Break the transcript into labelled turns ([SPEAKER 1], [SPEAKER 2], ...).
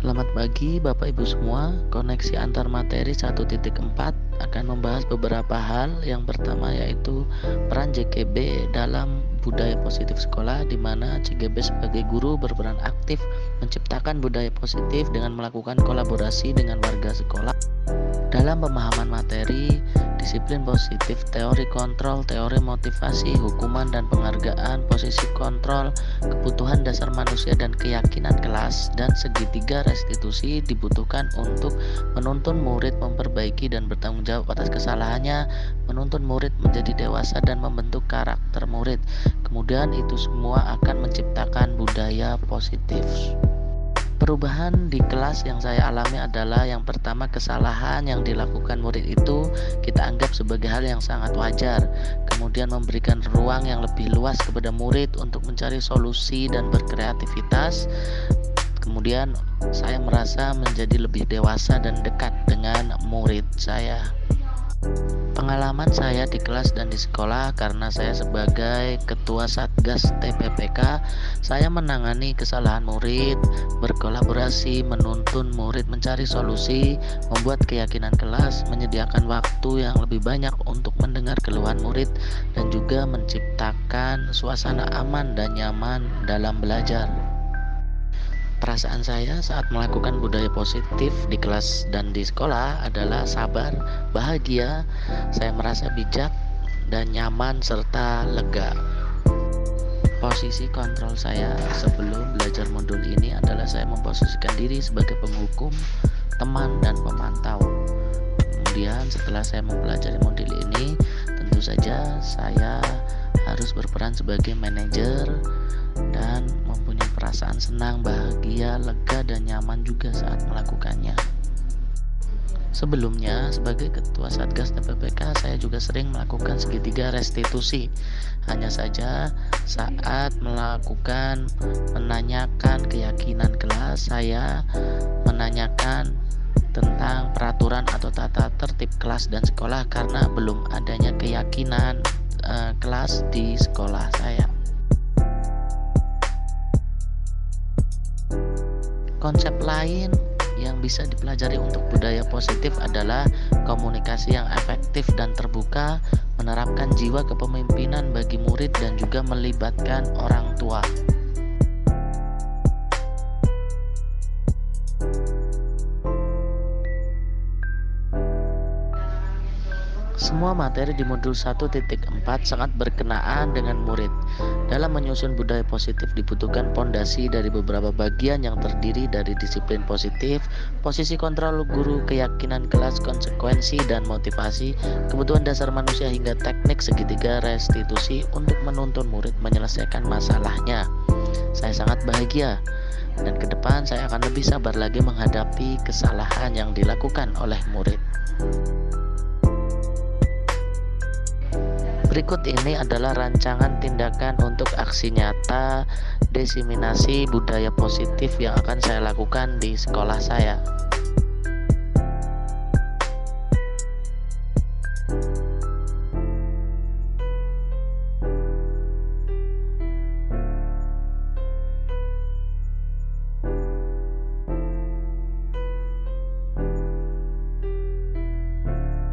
[SPEAKER 1] Selamat pagi Bapak Ibu semua. Koneksi antar materi 1.4 akan membahas beberapa hal. Yang pertama yaitu peran JGB dalam budaya positif sekolah, di mana JGB sebagai guru berperan aktif menciptakan budaya positif dengan melakukan kolaborasi dengan warga sekolah dalam pemahaman materi, disiplin positif, teori kontrol, teori motivasi, hukuman dan penghargaan, posisi kontrol, kebutuhan dasar manusia dan keyakinan kelas, dan segitiga restitusi dibutuhkan untuk menuntun murid memperbaiki dan bertanggung jawab atas kesalahannya, menuntun murid menjadi dewasa dan membentuk karakter murid. Kemudian itu semua akan menciptakan budaya positif. Perubahan di kelas yang saya alami adalah yang pertama, kesalahan yang dilakukan murid itu kita anggap sebagai hal yang sangat wajar. Kemudian memberikan ruang yang lebih luas kepada murid untuk mencari solusi dan berkreativitas. Kemudian saya merasa menjadi lebih dewasa dan dekat dengan murid saya. Pengalaman saya di kelas dan di sekolah, karena saya sebagai ketua Satgas TPPK, saya menangani kesalahan murid, berkolaborasi, menuntun murid mencari solusi, membuat keyakinan kelas, menyediakan waktu yang lebih banyak untuk mendengar keluhan murid, dan juga menciptakan suasana aman dan nyaman dalam belajar. Perasaan saya saat melakukan budaya positif di kelas dan di sekolah adalah sabar, bahagia, saya merasa bijak dan nyaman serta lega. Posisi kontrol saya sebelum belajar modul ini adalah saya memposisikan diri sebagai penghukum, teman, dan pemantau. Kemudian setelah saya mempelajari modul ini, tentu saja saya harus berperan sebagai manajer dan mempunyai perasaan senang, bahagia, lega, dan nyaman juga saat melakukannya. Sebelumnya, sebagai ketua Satgas TPPK, saya juga sering melakukan segitiga restitusi. Hanya saja saat melakukan menanyakan keyakinan kelas, saya menanyakan tentang peraturan atau tata tertib kelas dan sekolah karena belum adanya keyakinan kelas di sekolah saya. Konsep lain yang bisa dipelajari untuk budaya positif adalah komunikasi yang efektif dan terbuka, menerapkan jiwa kepemimpinan bagi murid, dan juga melibatkan orang tua. Semua materi di modul 1.4 sangat berkenaan dengan murid. Dalam menyusun budaya positif dibutuhkan pondasi dari beberapa bagian yang terdiri dari disiplin positif, posisi kontrol guru, keyakinan kelas, konsekuensi dan motivasi, kebutuhan dasar manusia, hingga teknik segitiga restitusi untuk menuntun murid menyelesaikan masalahnya. Saya sangat bahagia dan ke depan saya akan lebih sabar lagi menghadapi kesalahan yang dilakukan oleh murid. Berikut ini adalah rancangan tindakan untuk aksi nyata diseminasi budaya positif yang akan saya lakukan di sekolah saya.